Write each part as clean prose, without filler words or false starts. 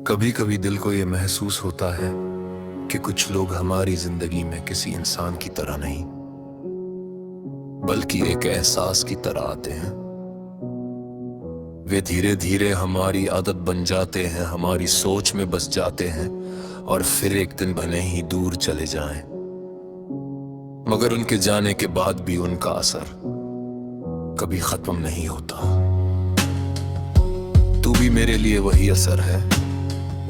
कभी कभी दिल को ये महसूस होता है कि कुछ लोग हमारी जिंदगी में किसी इंसान की तरह नहीं बल्कि एक एहसास की तरह आते हैं। वे धीरे धीरे हमारी आदत बन जाते हैं, हमारी सोच में बस जाते हैं और फिर एक दिन भले ही दूर चले जाएं, मगर उनके जाने के बाद भी उनका असर कभी खत्म नहीं होता। तू भी मेरे लिए वही असर है,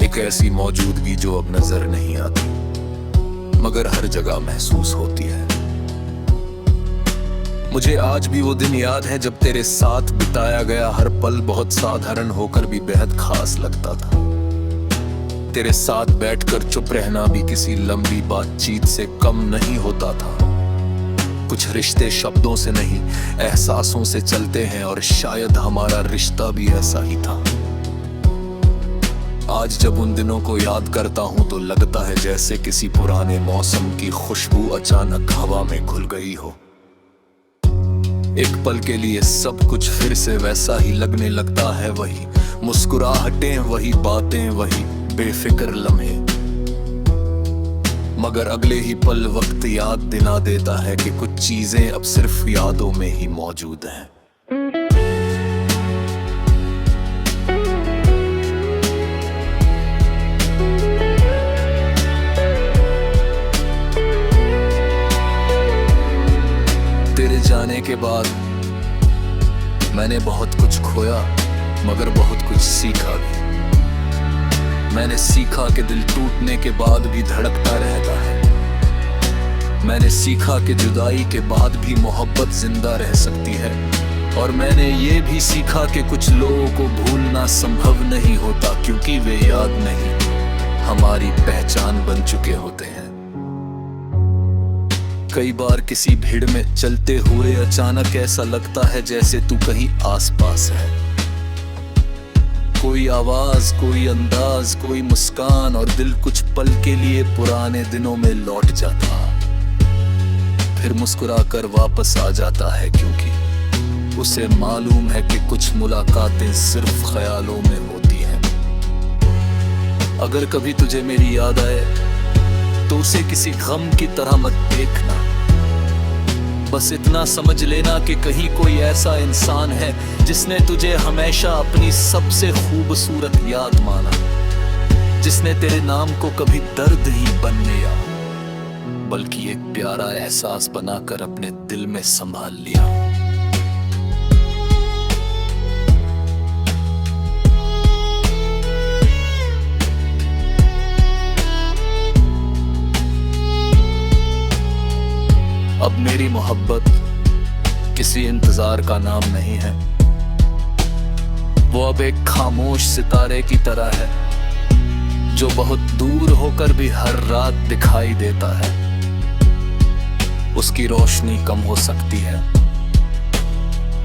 एक ऐसी मौजूदगी जो अब नजर नहीं आती मगर हर जगह महसूस होती है। मुझे आज भी वो दिन याद है जब तेरे साथ बिताया गया हर पल बहुत साधारण होकर भी बेहद खास लगता था। तेरे साथ बैठकर चुप रहना भी किसी लंबी बातचीत से कम नहीं होता था। कुछ रिश्ते शब्दों से नहीं, एहसासों से चलते हैं और शायद हमारा रिश्ता भी ऐसा ही था। आज जब उन दिनों को याद करता हूं तो लगता है जैसे किसी पुराने मौसम की खुशबू अचानक हवा में घुल गई हो। एक पल के लिए सब कुछ फिर से वैसा ही लगने लगता है, वही मुस्कुराहटें, वही बातें, वही बेफिक्र लम्हे। मगर अगले ही पल वक्त याद दिला देता है कि कुछ चीजें अब सिर्फ यादों में ही मौजूद हैं। तेरे जाने के बाद मैंने बहुत कुछ खोया मगर बहुत कुछ सीखा भी। मैंने सीखा कि दिल टूटने के बाद भी धड़कता रहता है। मैंने सीखा कि जुदाई के बाद भी मोहब्बत जिंदा रह सकती है। और मैंने ये भी सीखा कि कुछ लोगों को भूलना संभव नहीं होता क्योंकि वे याद नहीं, हमारी पहचान बन चुके होते हैं। कई बार किसी भीड़ में चलते हुए अचानक ऐसा लगता है जैसे तू कहीं आसपास है। कोई आवाज, कोई अंदाज, कोई मुस्कान और दिल कुछ पल के लिए पुराने दिनों में लौट जाता, फिर मुस्कुराकर वापस आ जाता है क्योंकि उसे मालूम है कि कुछ मुलाकातें सिर्फ ख्यालों में होती हैं। अगर कभी तुझे मेरी याद आए तो उसे किसी गम की तरह मत देखना। बस इतना समझ लेना कि कहीं कोई ऐसा इंसान है जिसने तुझे हमेशा अपनी सबसे खूबसूरत याद माना, जिसने तेरे नाम को कभी दर्द ही बनने या बल्कि एक प्यारा एहसास बनाकर अपने दिल में संभाल लिया। अब मेरी मोहब्बत किसी इंतजार का नाम नहीं है, वो अब एक खामोश सितारे की तरह है जो बहुत दूर होकर भी हर रात दिखाई देता है। उसकी रोशनी कम हो सकती है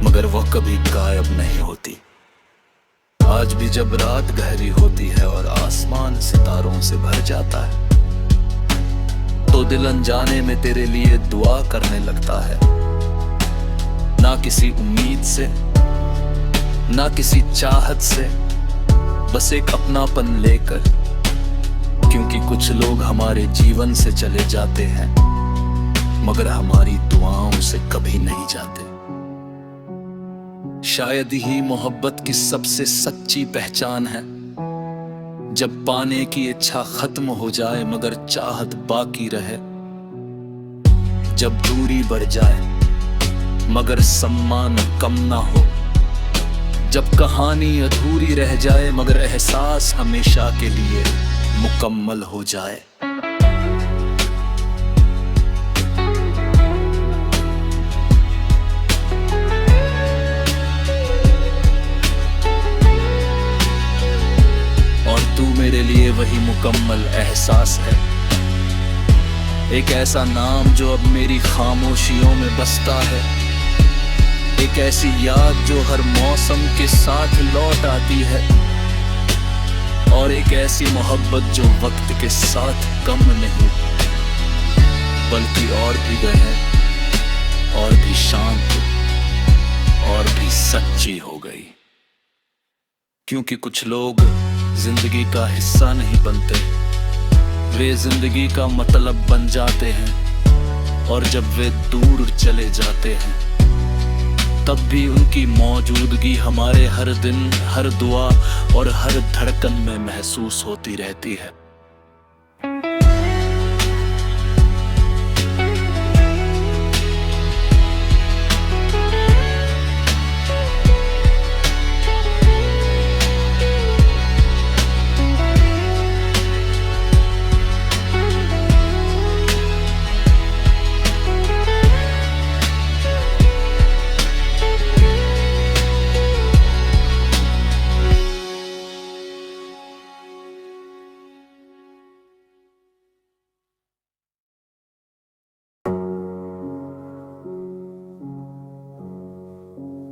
मगर वो कभी गायब नहीं होती। आज भी जब रात गहरी होती है और आसमान सितारों से भर जाता है तो दिल अनजाने में तेरे लिए दुआ करने लगता है। ना किसी उम्मीद से, ना किसी चाहत से, बस एक अपनापन लेकर, क्योंकि कुछ लोग हमारे जीवन से चले जाते हैं मगर हमारी दुआओं से कभी नहीं जाते। शायद ही मोहब्बत की सबसे सच्ची पहचान है जब पाने की इच्छा खत्म हो जाए मगर चाहत बाकी रहे, जब दूरी बढ़ जाए मगर सम्मान कम ना हो, जब कहानी अधूरी रह जाए मगर एहसास हमेशा के लिए मुकम्मल हो जाए। मेरे लिए वही मुकम्मल एहसास है, एक ऐसा नाम जो अब मेरी खामोशियों में बसता है, एक ऐसी याद जो हर मौसम के साथ लौट आती है और एक ऐसी मोहब्बत जो वक्त के साथ कम नहीं बल्कि और भी गहन और भी शांत और भी सच्ची हो गई। क्योंकि कुछ लोग जिंदगी का हिस्सा नहीं बनते, वे जिंदगी का मतलब बन जाते हैं। और जब वे दूर चले जाते हैं तब भी उनकी मौजूदगी हमारे हर दिन, हर दुआ और हर धड़कन में महसूस होती रहती है।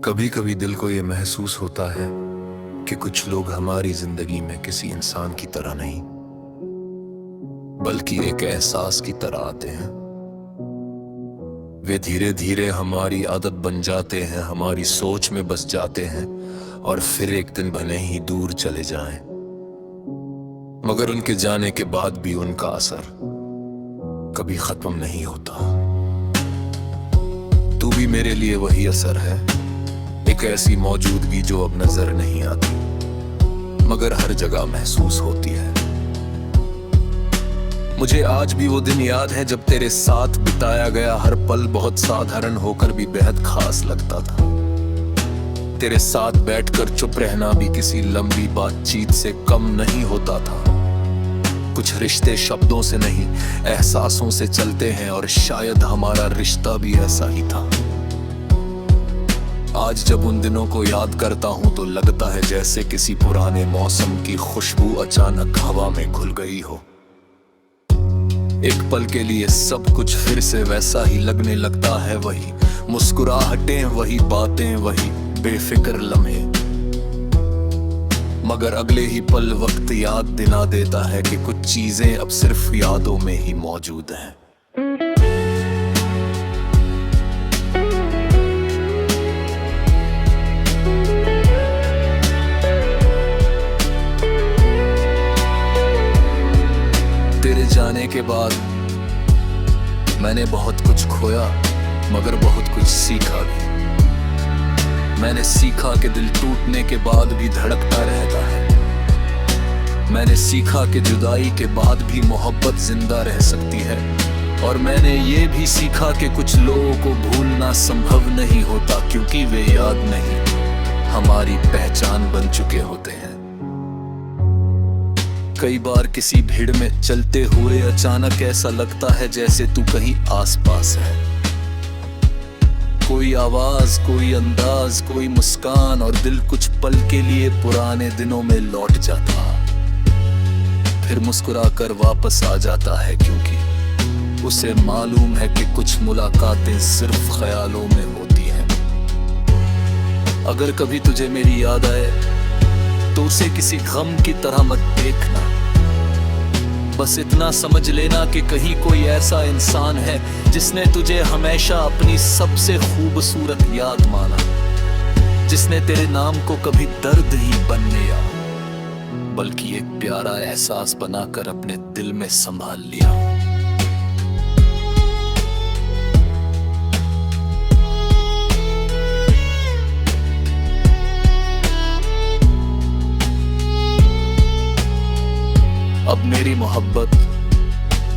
कभी कभी दिल को ये महसूस होता है कि कुछ लोग हमारी जिंदगी में किसी इंसान की तरह नहीं, बल्कि एक एहसास की तरह आते हैं। वे धीरे धीरे हमारी आदत बन जाते हैं, हमारी सोच में बस जाते हैं और फिर एक दिन भले ही दूर चले जाएं, मगर उनके जाने के बाद भी उनका असर कभी खत्म नहीं होता। तू भी मेरे लिए वही असर है, एक ऐसी मौजूदगी जो अब नजर नहीं आती मगर हर जगह महसूस होती है। मुझे आज भी वो दिन याद है जब तेरे साथ बिताया गया हर पल बहुत साधारण होकर भी बेहद खास लगता था। तेरे साथ बैठकर चुप रहना भी किसी लंबी बातचीत से कम नहीं होता था। कुछ रिश्ते शब्दों से नहीं, एहसासों से चलते हैं और शायद हमारा रिश्ता भी ऐसा ही था। आज जब उन दिनों को याद करता हूं तो लगता है जैसे किसी पुराने मौसम की खुशबू अचानक हवा में घुल गई हो। एक पल के लिए सब कुछ फिर से वैसा ही लगने लगता है, वही मुस्कुराहटें, वही बातें, वही बेफिक्र लम्हे। मगर अगले ही पल वक्त याद दिला देता है कि कुछ चीजें अब सिर्फ यादों में ही मौजूद हैं। तेरे जाने के बाद मैंने बहुत कुछ खोया मगर बहुत कुछ सीखा भी। मैंने सीखा कि दिल टूटने के बाद भी धड़कता रहता है। मैंने सीखा कि जुदाई के बाद भी मोहब्बत जिंदा रह सकती है। और मैंने ये भी सीखा कि कुछ लोगों को भूलना संभव नहीं होता क्योंकि वे याद नहीं, हमारी पहचान बन चुके होते हैं। कई बार किसी भीड़ में चलते हुए अचानक ऐसा लगता है जैसे तू कहीं आसपास है। कोई आवाज, कोई अंदाज, कोई मुस्कान और दिल कुछ पल के लिए पुराने दिनों में लौट जाता, फिर मुस्कुराकर वापस आ जाता है क्योंकि उसे मालूम है कि कुछ मुलाकातें सिर्फ ख्यालों में होती हैं। अगर कभी तुझे मेरी याद आए तो उसे किसी गम की तरह मत देखना। बस इतना समझ लेना कि कहीं कोई ऐसा इंसान है जिसने तुझे हमेशा अपनी सबसे खूबसूरत याद माना, जिसने तेरे नाम को कभी दर्द ही बनने या बल्कि एक प्यारा एहसास बनाकर अपने दिल में संभाल लिया। अब मेरी मोहब्बत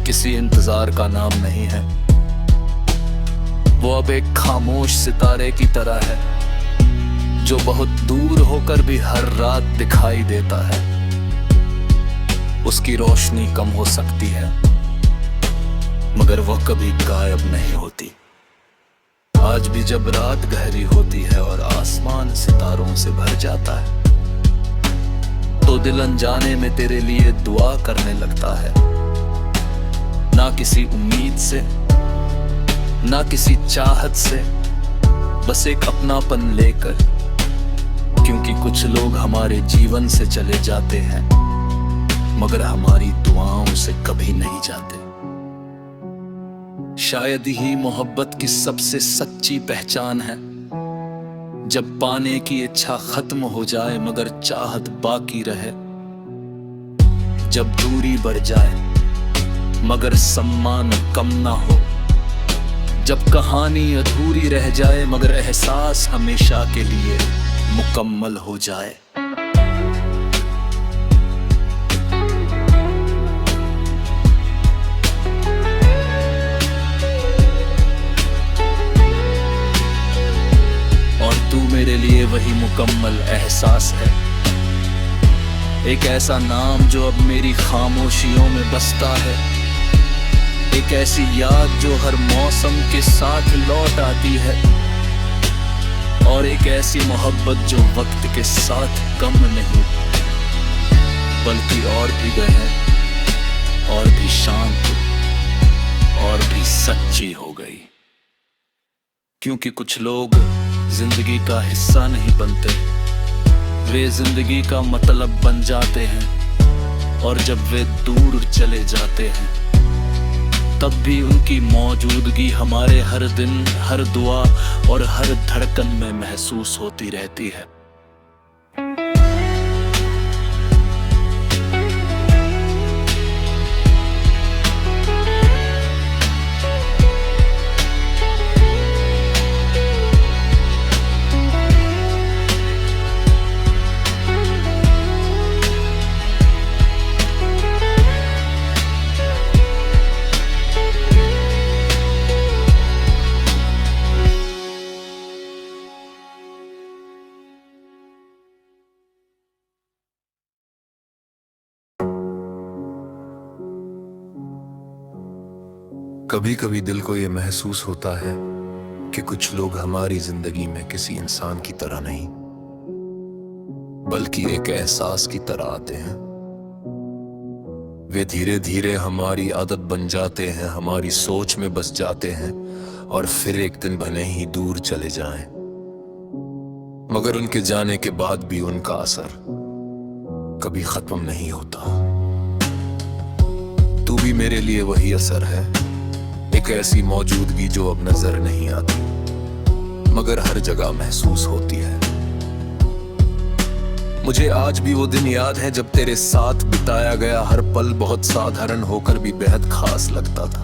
किसी इंतजार का नाम नहीं है, वो अब एक खामोश सितारे की तरह है जो बहुत दूर होकर भी हर रात दिखाई देता है। उसकी रोशनी कम हो सकती है मगर वह कभी गायब नहीं होती। आज भी जब रात गहरी होती है और आसमान सितारों से भर जाता है तो दिल अनजाने में तेरे लिए दुआ करने लगता है। ना किसी उम्मीद से, ना किसी चाहत से, बस एक अपनापन लेकर, क्योंकि कुछ लोग हमारे जीवन से चले जाते हैं मगर हमारी दुआओं से कभी नहीं जाते। शायद ही मोहब्बत की सबसे सच्ची पहचान है जब पाने की इच्छा खत्म हो जाए मगर चाहत बाकी रहे। जब दूरी बढ़ जाए मगर सम्मान कम ना हो, जब कहानी अधूरी रह जाए मगर एहसास हमेशा के लिए मुकम्मल हो जाए। और तू मेरे लिए वही मुकम्मल एहसास है, एक ऐसा नाम जो अब मेरी खामोशियों में बसता है, एक ऐसी याद जो हर मौसम के साथ लौट आती है, और एक ऐसी मोहब्बत जो वक्त के साथ कम नहीं बल्कि और भी गहन और भी शांत और भी सच्ची हो गई। क्योंकि कुछ लोग जिंदगी का हिस्सा नहीं बनते, वे जिंदगी का मतलब बन जाते हैं, और जब वे दूर चले जाते हैं तब भी उनकी मौजूदगी हमारे हर दिन, हर दुआ और हर धड़कन में महसूस होती रहती है। कभी कभी दिल को ये महसूस होता है कि कुछ लोग हमारी जिंदगी में किसी इंसान की तरह नहीं बल्कि एक एहसास की तरह आते हैं। वे धीरे धीरे हमारी आदत बन जाते हैं, हमारी सोच में बस जाते हैं, और फिर एक दिन भले ही दूर चले जाएं, मगर उनके जाने के बाद भी उनका असर कभी खत्म नहीं होता। तू भी मेरे लिए वही असर है, एक ऐसी मौजूदगी जो अब नजर नहीं आती मगर हर जगह महसूस होती है। मुझे आज भी वो दिन याद है जब तेरे साथ बिताया गया हर पल बहुत साधारण होकर भी बेहद खास लगता था।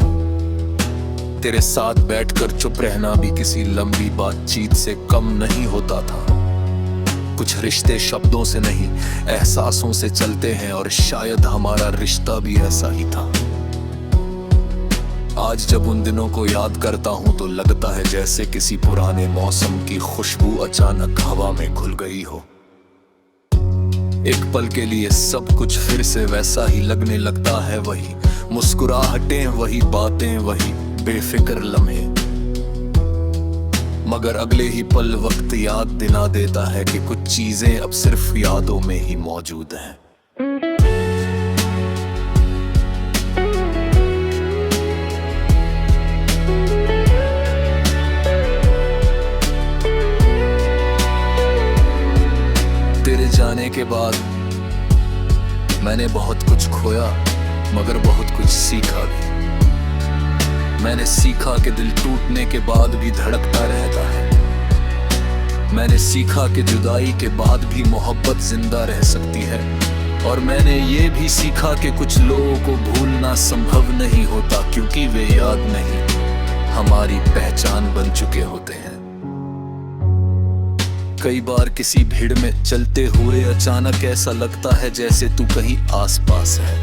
तेरे साथ बैठकर चुप रहना भी किसी लंबी बातचीत से कम नहीं होता था। कुछ रिश्ते शब्दों से नहीं, एहसासों से चलते हैं, और शायद हमारा रिश्ता भी ऐसा ही था। आज जब उन दिनों को याद करता हूं तो लगता है जैसे किसी पुराने मौसम की खुशबू अचानक हवा में घुल गई हो। एक पल के लिए सब कुछ फिर से वैसा ही लगने लगता है, वही मुस्कुराहटें, वही बातें, वही बेफिक्र लम्हे, मगर अगले ही पल वक्त याद दिला देता है कि कुछ चीजें अब सिर्फ यादों में ही मौजूद हैं। जाने के बाद मैंने बहुत कुछ खोया मगर बहुत कुछ सीखा भी। मैंने सीखा कि दिल टूटने के बाद भी धड़कता रहता है। मैंने सीखा कि जुदाई के बाद भी मोहब्बत जिंदा रह सकती है। और मैंने ये भी सीखा कि कुछ लोगों को भूलना संभव नहीं होता, क्योंकि वे याद नहीं, हमारी पहचान बन चुके होते हैं। कई बार किसी भीड़ में चलते हुए अचानक ऐसा लगता है जैसे तू कहीं आसपास है।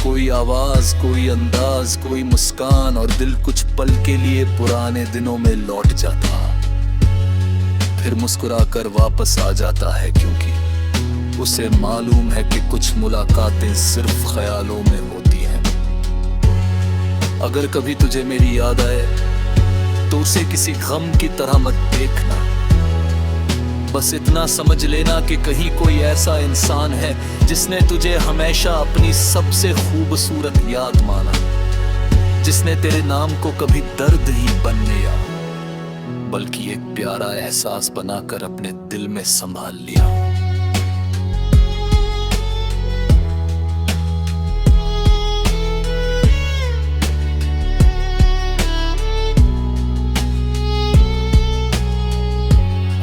कोई आवाज, कोई अंदाज, कोई मुस्कान, और दिल कुछ पल के लिए पुराने दिनों में लौट जाता, फिर मुस्कुराकर वापस आ जाता है, क्योंकि उसे मालूम है कि कुछ मुलाकातें सिर्फ ख्यालों में होती हैं। अगर कभी तुझे मेरी याद आए तो उसे किसी गम की तरह मत देखना। बस इतना समझ लेना कि कहीं कोई ऐसा इंसान है जिसने तुझे हमेशा अपनी सबसे खूबसूरत याद माना, जिसने तेरे नाम को कभी दर्द ही बनने या बल्कि एक प्यारा एहसास बनाकर अपने दिल में संभाल लिया।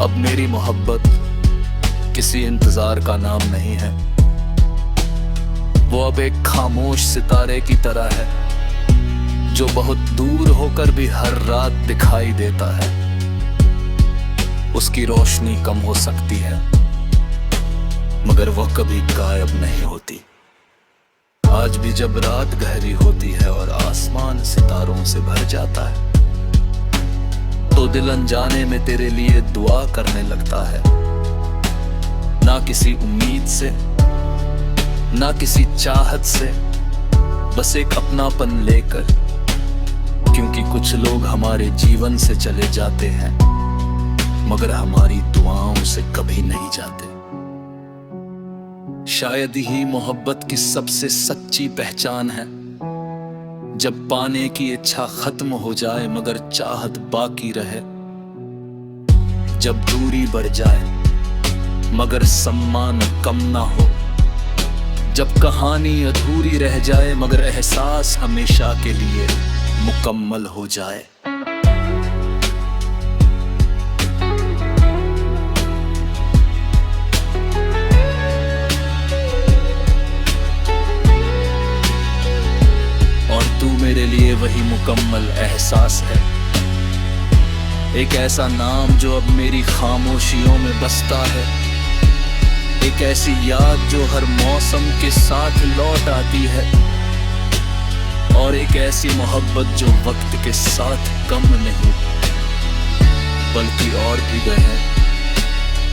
अब मेरी मोहब्बत किसी इंतजार का नाम नहीं है, वो अब एक खामोश सितारे की तरह है जो बहुत दूर होकर भी हर रात दिखाई देता है। उसकी रोशनी कम हो सकती है मगर वह कभी गायब नहीं होती। आज भी जब रात गहरी होती है और आसमान सितारों से भर जाता है तो दिल अनजाने में तेरे लिए दुआ करने लगता है। ना किसी उम्मीद से ना किसी चाहत से, बस एक अपनापन लेकर, क्योंकि कुछ लोग हमारे जीवन से चले जाते हैं मगर हमारी दुआओं से कभी नहीं जाते। शायद ही मोहब्बत की सबसे सच्ची पहचान है जब पाने की इच्छा खत्म हो जाए मगर चाहत बाकी रहे, जब दूरी बढ़ जाए मगर सम्मान कम ना हो, जब कहानी अधूरी रह जाए मगर एहसास हमेशा के लिए मुकम्मल हो जाए। और तू मेरे लिए वही मुकम्मल एहसास है, एक ऐसा नाम जो अब मेरी खामोशियों में बसता है, एक ऐसी याद जो हर मौसम के साथ लौट आती है, और एक ऐसी मोहब्बत जो वक्त के साथ कम नहीं बल्कि और भी गहन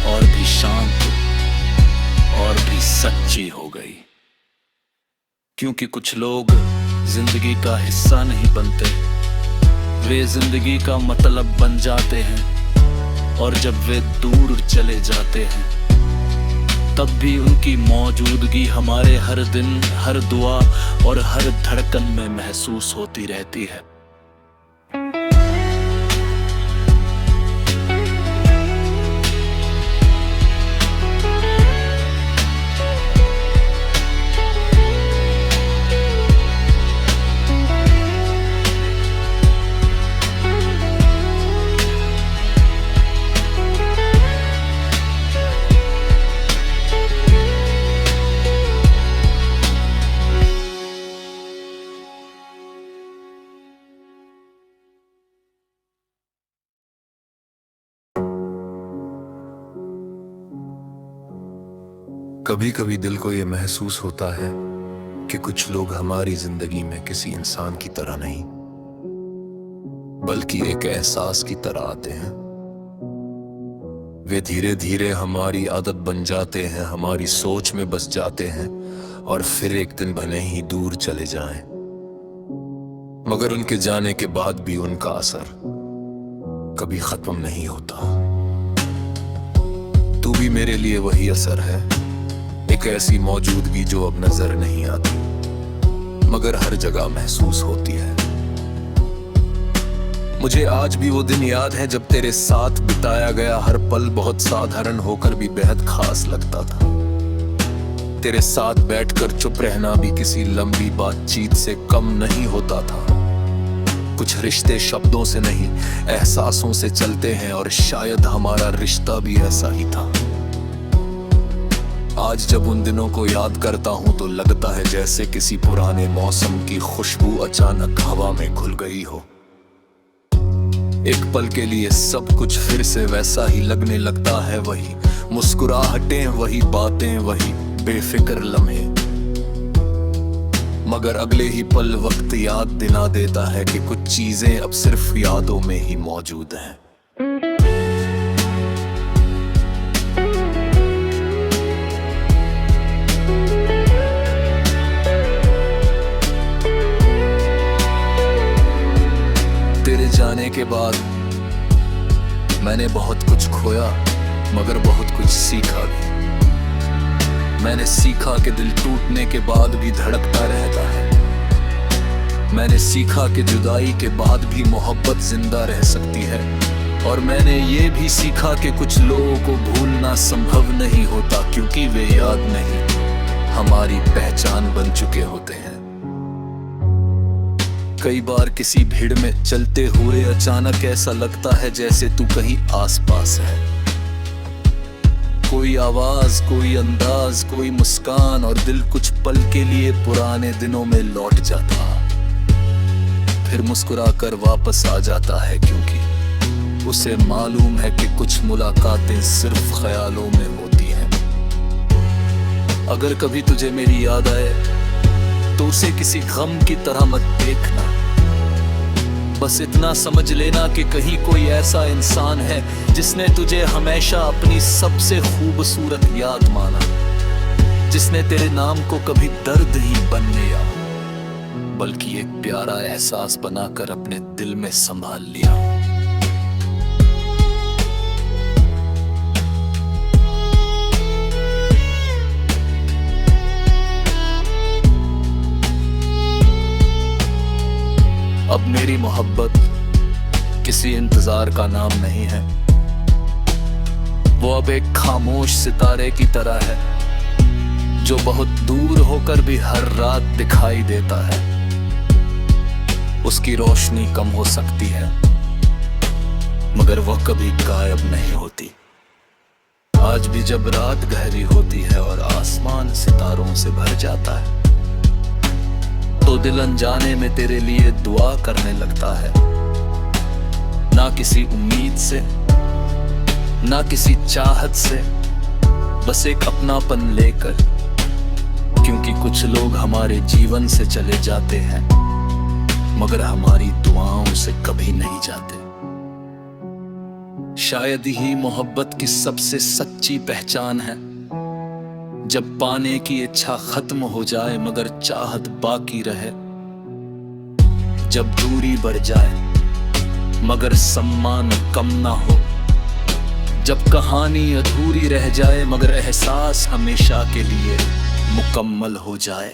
और भी शांत और भी सच्ची हो गई। क्योंकि कुछ लोग जिंदगी का हिस्सा नहीं बनते, वे जिंदगी का मतलब बन जाते हैं, और जब वे दूर चले जाते हैं तब भी उनकी मौजूदगी हमारे हर दिन, हर दुआ और हर धड़कन में महसूस होती रहती है। कभी कभी दिल को ये महसूस होता है कि कुछ लोग हमारी जिंदगी में किसी इंसान की तरह नहीं बल्कि एक एहसास की तरह आते हैं। वे धीरे धीरे हमारी आदत बन जाते हैं, हमारी सोच में बस जाते हैं और फिर एक दिन भले ही दूर चले जाएं, मगर उनके जाने के बाद भी उनका असर कभी खत्म नहीं होता। तू भी मेरे लिए वही असर है, एक ऐसी मौजूदगी जो अब नजर नहीं आती मगर हर जगह महसूस होती है। मुझे आज भी वो दिन याद है जब तेरे साथ बिताया गया हर पल बहुत साधारण होकर भी बेहद खास लगता था। तेरे साथ बैठकर चुप रहना भी किसी लंबी बातचीत से कम नहीं होता था। कुछ रिश्ते शब्दों से नहीं एहसासों से चलते हैं और शायद हमारा रिश्ता भी ऐसा ही था। आज जब उन दिनों को याद करता हूं तो लगता है जैसे किसी पुराने मौसम की खुशबू अचानक हवा में घुल गई हो। एक पल के लिए सब कुछ फिर से वैसा ही लगने लगता है, वही मुस्कुराहटें, वही बातें, वही बेफिक्र लम्हे, मगर अगले ही पल वक्त याद दिला देता है कि कुछ चीजें अब सिर्फ यादों में ही मौजूद हैं। तेरे जाने के बाद मैंने बहुत कुछ खोया मगर बहुत कुछ सीखा भी। मैंने सीखा कि दिल टूटने के बाद भी धड़कता रहता है। मैंने सीखा कि जुदाई के बाद भी मोहब्बत जिंदा रह सकती है। और मैंने ये भी सीखा कि कुछ लोगों को भूलना संभव नहीं होता क्योंकि वे याद नहीं हमारी पहचान बन चुके होते हैं। कई बार किसी भीड़ में चलते हुए अचानक ऐसा लगता है जैसे तू कहीं आसपास है। कोई आवाज, कोई अंदाज, कोई मुस्कान, और दिल कुछ पल के लिए पुराने दिनों में लौट जाता, फिर मुस्कुराकर वापस आ जाता है, क्योंकि उसे मालूम है कि कुछ मुलाकातें सिर्फ ख्यालों में होती हैं। अगर कभी तुझे मेरी याद आए तो उसे किसी गम की तरह मत देखना, बस इतना समझ लेना कि कहीं कोई ऐसा इंसान है जिसने तुझे हमेशा अपनी सबसे खूबसूरत याद माना, जिसने तेरे नाम को कभी दर्द ही बनने या बल्कि एक प्यारा एहसास बनाकर अपने दिल में संभाल लिया। अब मेरी मोहब्बत किसी इंतजार का नाम नहीं है, वो अब एक खामोश सितारे की तरह है जो बहुत दूर होकर भी हर रात दिखाई देता है। उसकी रोशनी कम हो सकती है मगर वह कभी गायब नहीं होती। आज भी जब रात गहरी होती है और आसमान सितारों से भर जाता है तो दिल अनजाने में तेरे लिए दुआ करने लगता है, ना किसी उम्मीद से, ना किसी चाहत से, बस एक अपनापन लेकर, क्योंकि कुछ लोग हमारे जीवन से चले जाते हैं मगर हमारी दुआओं से कभी नहीं जाते। शायद ही मोहब्बत की सबसे सच्ची पहचान है जब पाने की इच्छा खत्म हो जाए मगर चाहत बाकी रहे, जब दूरी बढ़ जाए मगर सम्मान कम ना हो, जब कहानी अधूरी रह जाए मगर एहसास हमेशा के लिए मुकम्मल हो जाए।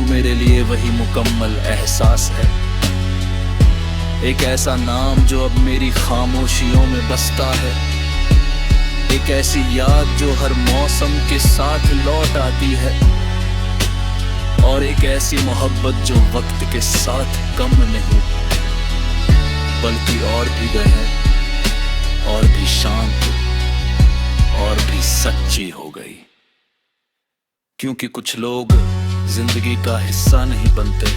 मेरे लिए वही मुकम्मल एहसास है, एक ऐसा नाम जो अब मेरी खामोशियों में बसता है, एक ऐसी याद जो हर मौसम के साथ लौट आती है, और एक ऐसी मोहब्बत जो वक्त के साथ कम नहीं बल्कि और भी गहन और भी शांत और भी सच्ची हो गई। क्योंकि कुछ लोग जिंदगी का हिस्सा नहीं बनते,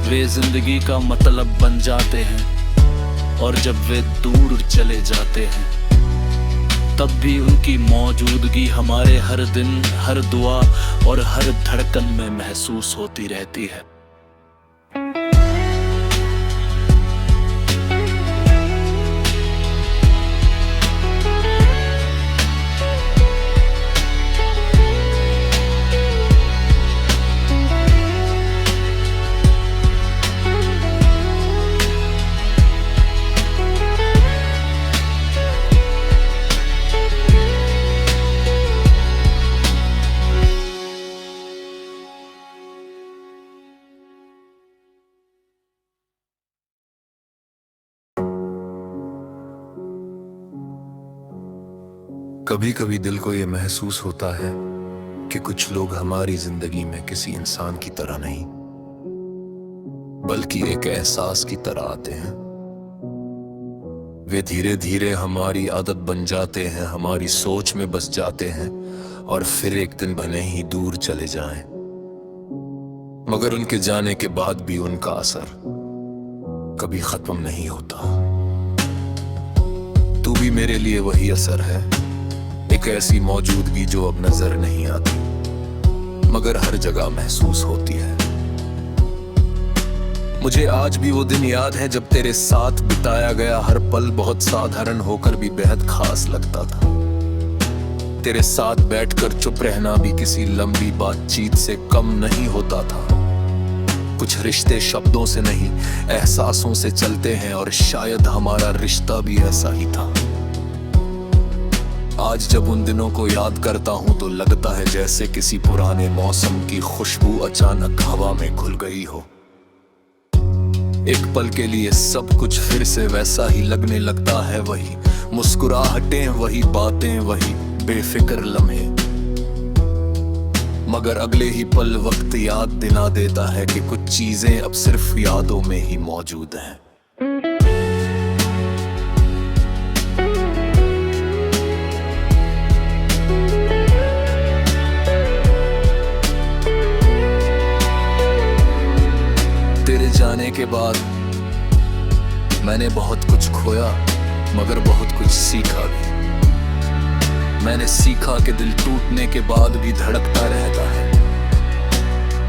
वे जिंदगी का मतलब बन जाते हैं, और जब वे दूर चले जाते हैं तब भी उनकी मौजूदगी हमारे हर दिन, हर दुआ और हर धड़कन में महसूस होती रहती है। कभी कभी दिल को ये महसूस होता है कि कुछ लोग हमारी जिंदगी में किसी इंसान की तरह नहीं बल्कि एक एहसास की तरह आते हैं। वे धीरे धीरे हमारी आदत बन जाते हैं, हमारी सोच में बस जाते हैं, और फिर एक दिन भले ही दूर चले जाएं, मगर उनके जाने के बाद भी उनका असर कभी खत्म नहीं होता। तू भी मेरे लिए वही असर है, एक ऐसी मौजूदगी जो अब नजर नहीं आती मगर हर जगह महसूस होती है। मुझे आज भी वो दिन याद है जब तेरे साथ बिताया गया हर पल बहुत साधारण होकर भी बेहद खास लगता था। तेरे साथ बैठकर चुप रहना भी किसी लंबी बातचीत से कम नहीं होता था। कुछ रिश्ते शब्दों से नहीं, एहसासों से चलते हैं, और शायद हमारा रिश्ता भी ऐसा ही था। आज जब उन दिनों को याद करता हूं तो लगता है जैसे किसी पुराने मौसम की खुशबू अचानक हवा में घुल गई हो। एक पल के लिए सब कुछ फिर से वैसा ही लगने लगता है, वही मुस्कुराहटें, वही बातें, वही बेफिक्र लम्हे। मगर अगले ही पल वक्त याद दिला देता है कि कुछ चीजें अब सिर्फ यादों में ही मौजूद हैं। तेरे जाने के बाद मैंने बहुत कुछ खोया मगर बहुत कुछ सीखा भी। मैंने सीखा कि दिल टूटने के बाद भी धड़कता रहता है।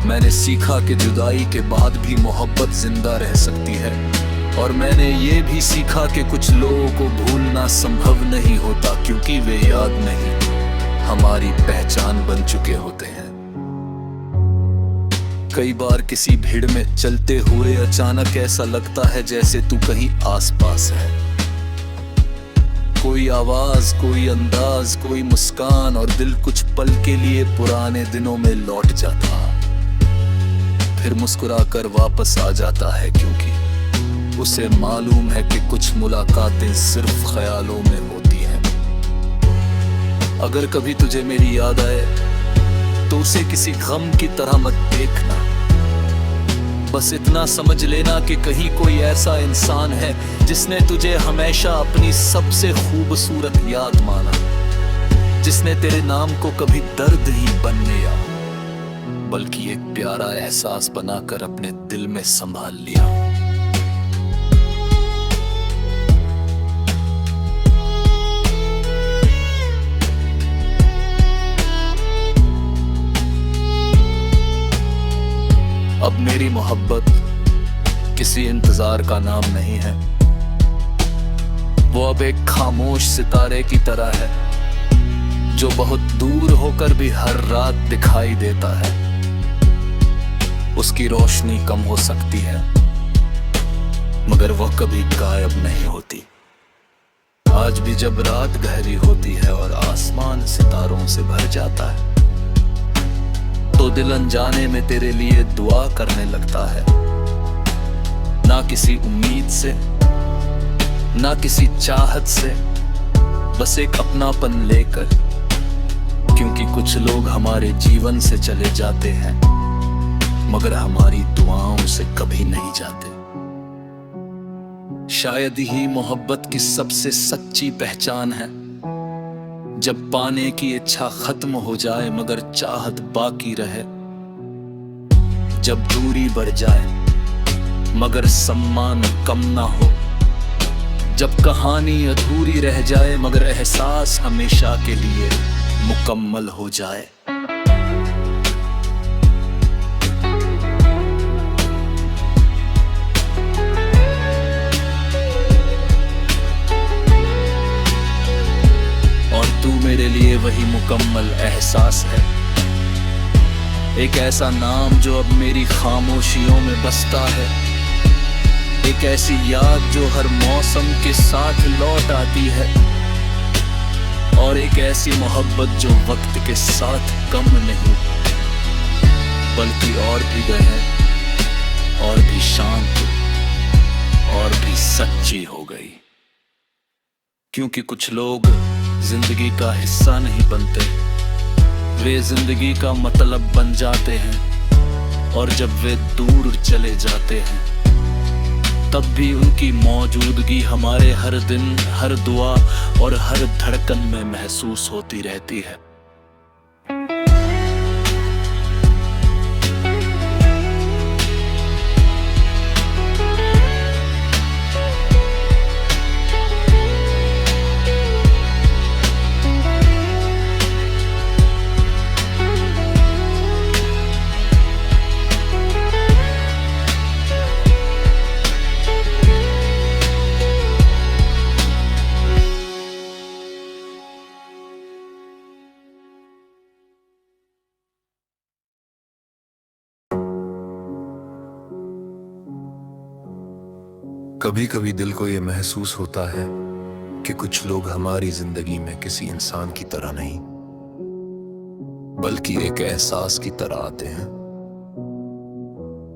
मैंने सीखा कि जुदाई के बाद भी मोहब्बत जिंदा रह सकती है। और मैंने ये भी सीखा कि कुछ लोगों को भूलना संभव नहीं होता, क्योंकि वे याद नहीं हमारी पहचान बन चुके होते हैं। कई बार किसी भीड़ में चलते हुए अचानक ऐसा लगता है जैसे तू कहीं आसपास है। कोई आवाज, कोई अंदाज, कोई मुस्कान, और दिल कुछ पल के लिए पुराने दिनों में लौट जाता, फिर मुस्कुराकर वापस आ जाता है, क्योंकि उसे मालूम है कि कुछ मुलाकातें सिर्फ ख्यालों में होती हैं। अगर कभी तुझे मेरी याद आए तो उसे किसी गम की तरह मत देखना। बस इतना समझ लेना कि कहीं कोई ऐसा इंसान है जिसने तुझे हमेशा अपनी सबसे खूबसूरत याद माना, जिसने तेरे नाम को कभी दर्द ही बनने या बल्कि एक प्यारा एहसास बनाकर अपने दिल में संभाल लिया। अब मेरी मोहब्बत किसी इंतजार का नाम नहीं है। वो अब एक खामोश सितारे की तरह है जो बहुत दूर होकर भी हर रात दिखाई देता है। उसकी रोशनी कम हो सकती है मगर वह कभी गायब नहीं होती। आज भी जब रात गहरी होती है और आसमान सितारों से भर जाता है तो दिल अनजाने में तेरे लिए दुआ करने लगता है। ना किसी उम्मीद से, ना किसी चाहत से, बस एक अपनापन लेकर, क्योंकि कुछ लोग हमारे जीवन से चले जाते हैं मगर हमारी दुआओं से कभी नहीं जाते। शायद ही मोहब्बत की सबसे सच्ची पहचान है जब पाने की इच्छा खत्म हो जाए मगर चाहत बाकी रहे, जब दूरी बढ़ जाए मगर सम्मान कम ना हो, जब कहानी अधूरी रह जाए मगर एहसास हमेशा के लिए मुकम्मल हो जाए। मेरे लिए वही मुकम्मल एहसास है, एक ऐसा नाम जो अब मेरी खामोशियों में बसता है, एक ऐसी याद जो हर मौसम के साथ लौट आती है, और एक ऐसी मोहब्बत जो वक्त के साथ कम नहीं बल्कि और भी गहन, और भी शांत, और भी सच्ची हो गई। क्योंकि कुछ लोग जिंदगी का हिस्सा नहीं बनते, वे जिंदगी का मतलब बन जाते हैं, और जब वे दूर चले जाते हैं तब भी उनकी मौजूदगी हमारे हर दिन, हर दुआ और हर धड़कन में महसूस होती रहती है। कभी कभी दिल को ये महसूस होता है कि कुछ लोग हमारी जिंदगी में किसी इंसान की तरह नहीं बल्कि एक एहसास की तरह आते हैं।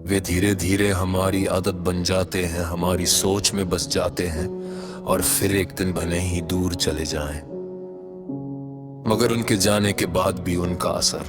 वे धीरे धीरे हमारी आदत बन जाते हैं, हमारी सोच में बस जाते हैं, और फिर एक दिन भले ही दूर चले जाएं, मगर उनके जाने के बाद भी उनका असर